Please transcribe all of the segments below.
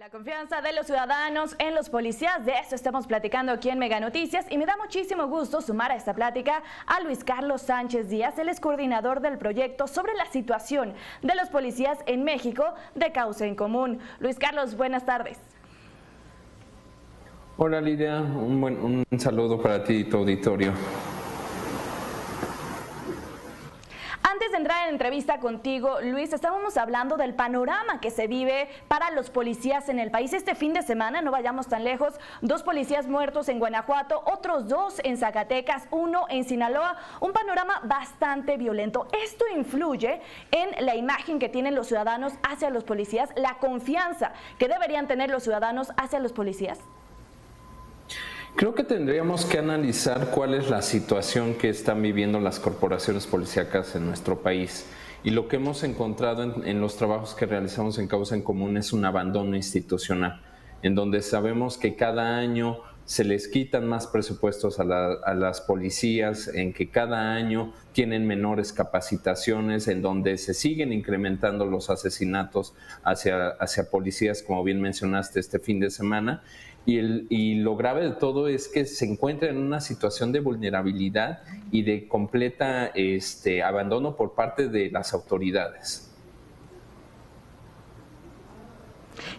La confianza de los ciudadanos en los policías, de esto estamos platicando aquí en Mega Noticias y me da muchísimo gusto sumar a esta plática a Luis Carlos Sánchez Díaz, él es coordinador del proyecto sobre la situación de los policías en México de Causa en Común. Luis Carlos, buenas tardes. Hola Lidia, un saludo para ti y tu auditorio. Antes de entrar en entrevista contigo, Luis, estábamos hablando del panorama que se vive para los policías en el país. Este fin de semana, no vayamos tan lejos, 2 policías muertos en Guanajuato, otros 2 en Zacatecas, 1 en Sinaloa, un panorama bastante violento. Esto influye en la imagen que tienen los ciudadanos hacia los policías, la confianza que deberían tener los ciudadanos hacia los policías. Creo que tendríamos que analizar cuál es la situación que están viviendo las corporaciones policíacas en nuestro país. Y lo que hemos encontrado en los trabajos que realizamos en Causa en Común es un abandono institucional, en donde sabemos que cada año se les quitan más presupuestos a las policías, en que cada año tienen menores capacitaciones, en donde se siguen incrementando los asesinatos hacia policías, como bien mencionaste este fin de semana. Y lo grave de todo es que se encuentra en una situación de vulnerabilidad y de completa abandono por parte de las autoridades.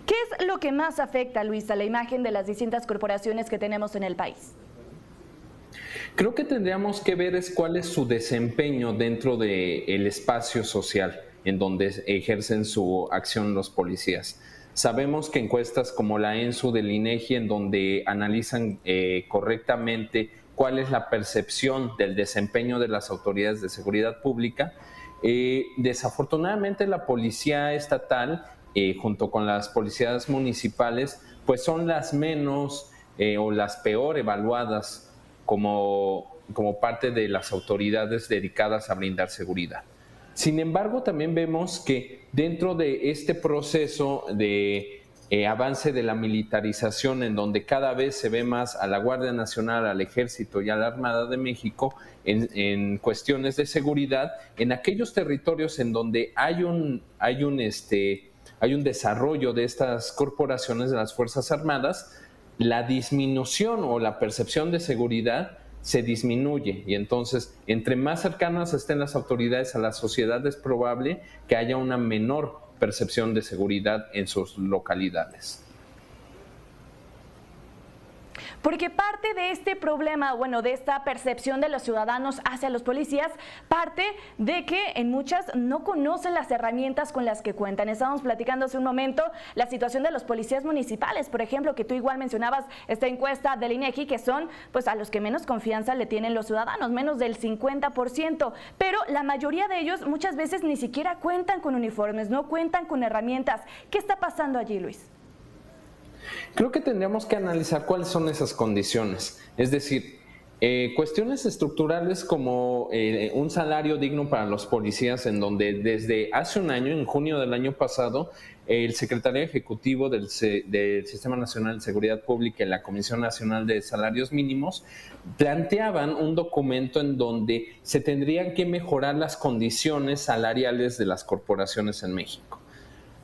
¿Qué es lo que más afecta, Luis, a la imagen de las distintas corporaciones que tenemos en el país? Creo que tendríamos que ver cuál es su desempeño dentro del espacio social en donde ejercen su acción los policías. Sabemos que encuestas como la ENSU del INEGI, en donde analizan correctamente cuál es la percepción del desempeño de las autoridades de seguridad pública, desafortunadamente la policía estatal, junto con las policías municipales, pues son las menos o las peor evaluadas como parte de las autoridades dedicadas a brindar seguridad. Sin embargo, también vemos que dentro de este proceso de avance de la militarización, en donde cada vez se ve más a la Guardia Nacional, al Ejército y a la Armada de México en cuestiones de seguridad, en aquellos territorios en donde hay un desarrollo de estas corporaciones de las Fuerzas Armadas, la disminución o la percepción de seguridad se disminuye, y entonces entre más cercanas estén las autoridades a la sociedad es probable que haya una menor percepción de seguridad en sus localidades. Porque parte de este problema, bueno, de esta percepción de los ciudadanos hacia los policías, parte de que en muchas no conocen las herramientas con las que cuentan. Estábamos platicando hace un momento la situación de los policías municipales, por ejemplo, que tú igual mencionabas esta encuesta del INEGI, que son pues a los que menos confianza le tienen los ciudadanos, menos del 50%, pero la mayoría de ellos muchas veces ni siquiera cuentan con uniformes, no cuentan con herramientas. ¿Qué está pasando allí, Luis? Creo que tendríamos que analizar cuáles son esas condiciones, es decir, cuestiones estructurales como un salario digno para los policías, en donde desde hace un año, en junio del año pasado, el secretario ejecutivo del Sistema Nacional de Seguridad Pública y la Comisión Nacional de Salarios Mínimos planteaban un documento en donde se tendrían que mejorar las condiciones salariales de las corporaciones en México.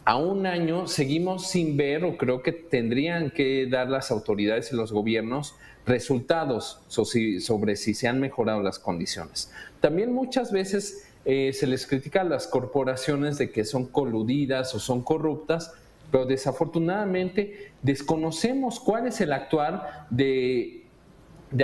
A un año seguimos sin ver, o creo que tendrían que dar las autoridades y los gobiernos resultados sobre si se han mejorado las condiciones. También muchas veces se les critica a las corporaciones de que son coludidas o son corruptas, pero desafortunadamente desconocemos cuál es el actuar de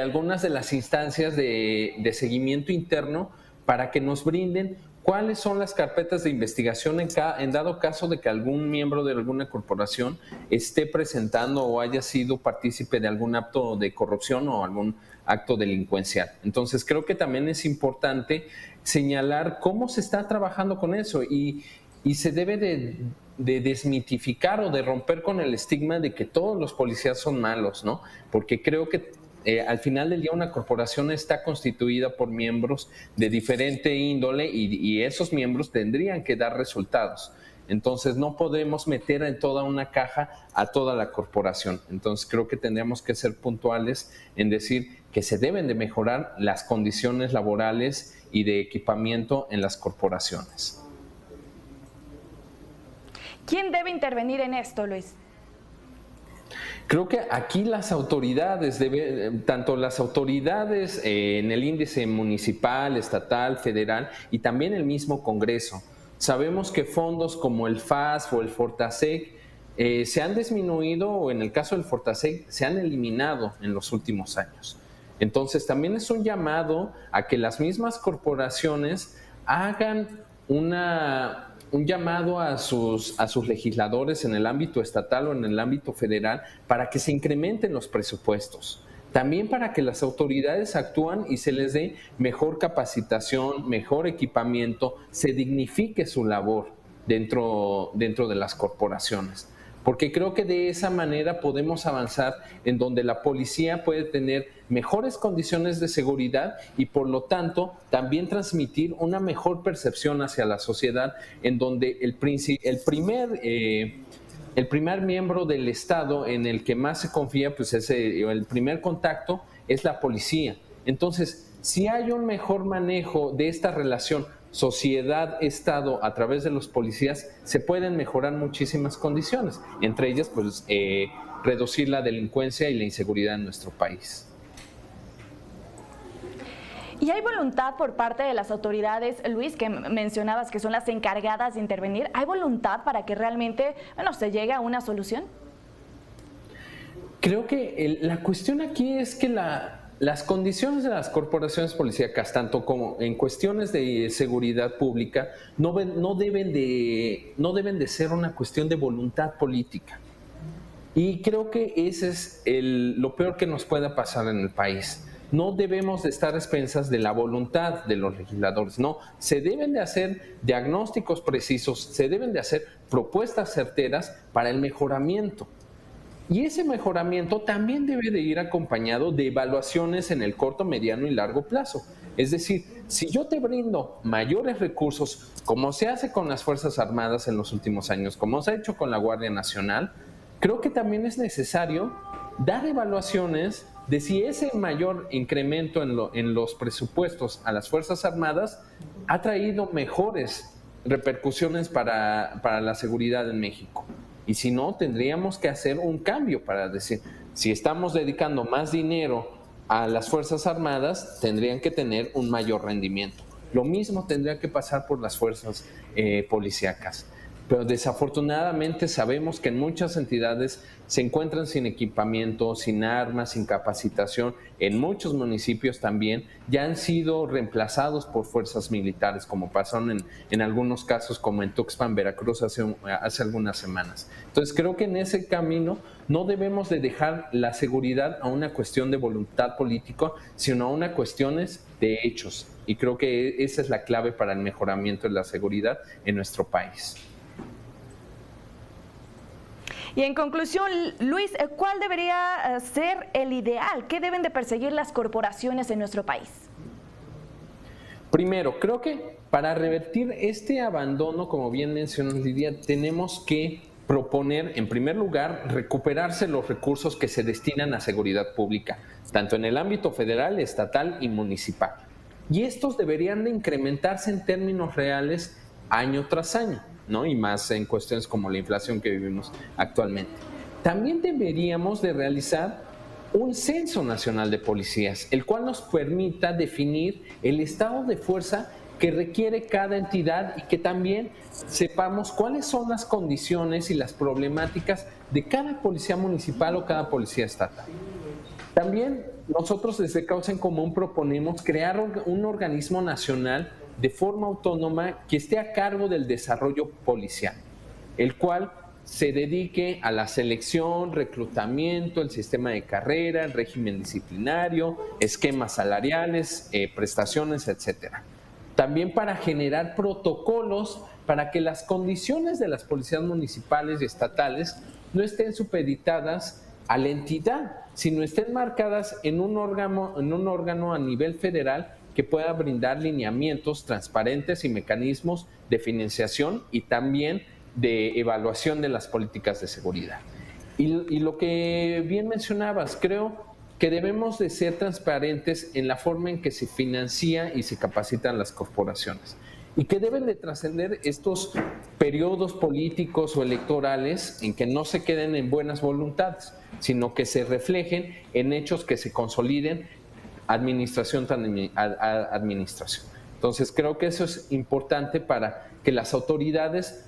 algunas de las instancias de seguimiento interno para que nos brinden cuáles son las carpetas de investigación en dado caso de que algún miembro de alguna corporación esté presentando o haya sido partícipe de algún acto de corrupción o algún acto delincuencial. Entonces creo que también es importante señalar cómo se está trabajando con eso y se debe de desmitificar o de romper con el estigma de que todos los policías son malos, ¿no? Porque creo que al final del día una corporación está constituida por miembros de diferente índole y esos miembros tendrían que dar resultados. Entonces no podemos meter en toda una caja a toda la corporación. Entonces creo que tendríamos que ser puntuales en decir que se deben de mejorar las condiciones laborales y de equipamiento en las corporaciones. ¿Quién debe intervenir en esto, Luis? Creo que aquí las autoridades, tanto las autoridades en el índice municipal, estatal, federal y también el mismo Congreso, sabemos que fondos como el FAST o el Fortaseg se han disminuido o en el caso del Fortaseg se han eliminado en los últimos años. Entonces también es un llamado a que las mismas corporaciones hagan un llamado a sus legisladores en el ámbito estatal o en el ámbito federal para que se incrementen los presupuestos. También para que las autoridades actúen y se les dé mejor capacitación, mejor equipamiento, se dignifique su labor dentro de las corporaciones. Porque creo que de esa manera podemos avanzar en donde la policía puede tener mejores condiciones de seguridad y por lo tanto también transmitir una mejor percepción hacia la sociedad en donde el primer miembro del Estado en el que más se confía, pues el primer contacto es la policía. Entonces, si hay un mejor manejo de esta relación sociedad-estado a través de los policías, se pueden mejorar muchísimas condiciones, entre ellas pues reducir la delincuencia y la inseguridad en nuestro país. ¿Y hay voluntad por parte de las autoridades, Luis, que mencionabas que son las encargadas de intervenir? ¿Hay voluntad para que realmente, se llegue a una solución? Creo que la cuestión aquí es que las condiciones de las corporaciones policíacas, tanto como en cuestiones de seguridad pública, no deben de ser una cuestión de voluntad política. Y creo que ese es lo peor que nos pueda pasar en el país. No debemos de estar a expensas de la voluntad de los legisladores, no. Se deben de hacer diagnósticos precisos, se deben de hacer propuestas certeras para el mejoramiento. Y ese mejoramiento también debe de ir acompañado de evaluaciones en el corto, mediano y largo plazo. Es decir, si yo te brindo mayores recursos, como se hace con las Fuerzas Armadas en los últimos años, como se ha hecho con la Guardia Nacional, creo que también es necesario dar evaluaciones de si ese mayor incremento en los presupuestos a las Fuerzas Armadas ha traído mejores repercusiones para la seguridad en México. Y si no, tendríamos que hacer un cambio para decir, si estamos dedicando más dinero a las Fuerzas Armadas, tendrían que tener un mayor rendimiento. Lo mismo tendría que pasar por las fuerzas policíacas. Pero desafortunadamente sabemos que en muchas entidades se encuentran sin equipamiento, sin armas, sin capacitación. En muchos municipios también ya han sido reemplazados por fuerzas militares, como pasó en algunos casos, como en Tuxpan, Veracruz, hace algunas semanas. Entonces creo que en ese camino no debemos de dejar la seguridad a una cuestión de voluntad política, sino a una cuestión de hechos. Y creo que esa es la clave para el mejoramiento de la seguridad en nuestro país. Y en conclusión, Luis, ¿cuál debería ser el ideal? ¿Qué deben de perseguir las corporaciones en nuestro país? Primero, creo que para revertir este abandono, como bien mencionó Lidia, tenemos que proponer, en primer lugar, recuperarse los recursos que se destinan a seguridad pública, tanto en el ámbito federal, estatal y municipal. Y estos deberían de incrementarse en términos reales año tras año, ¿no? Y más en cuestiones como la inflación que vivimos actualmente. También deberíamos de realizar un censo nacional de policías, el cual nos permita definir el estado de fuerza que requiere cada entidad y que también sepamos cuáles son las condiciones y las problemáticas de cada policía municipal o cada policía estatal. También nosotros desde Causa en Común proponemos crear un organismo nacional de forma autónoma que esté a cargo del desarrollo policial, el cual se dedique a la selección, reclutamiento, el sistema de carrera, el régimen disciplinario, esquemas salariales, prestaciones, etcétera. También para generar protocolos para que las condiciones de las policías municipales y estatales no estén supeditadas a la entidad, sino estén marcadas en un órgano a nivel federal que pueda brindar lineamientos transparentes y mecanismos de financiación y también de evaluación de las políticas de seguridad. Y lo que bien mencionabas, creo que debemos de ser transparentes en la forma en que se financia y se capacitan las corporaciones. y que deben de trascender estos periodos políticos o electorales en que no se queden en buenas voluntades, sino que se reflejen en hechos que se consoliden administración tras administración. Entonces creo que eso es importante para que las autoridades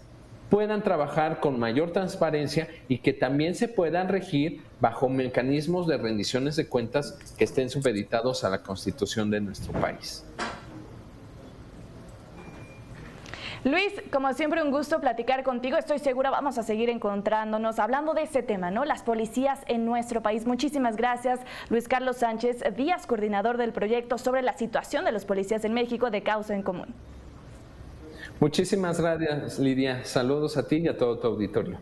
puedan trabajar con mayor transparencia y que también se puedan regir bajo mecanismos de rendiciones de cuentas que estén supeditados a la Constitución de nuestro país. Luis, como siempre, un gusto platicar contigo. Estoy segura vamos a seguir encontrándonos hablando de ese tema, ¿no? Las policías en nuestro país. Muchísimas gracias, Luis Carlos Sánchez Díaz, coordinador del proyecto sobre la situación de los policías en México de Causa en Común. Muchísimas gracias, Lidia. Saludos a ti y a todo tu auditorio.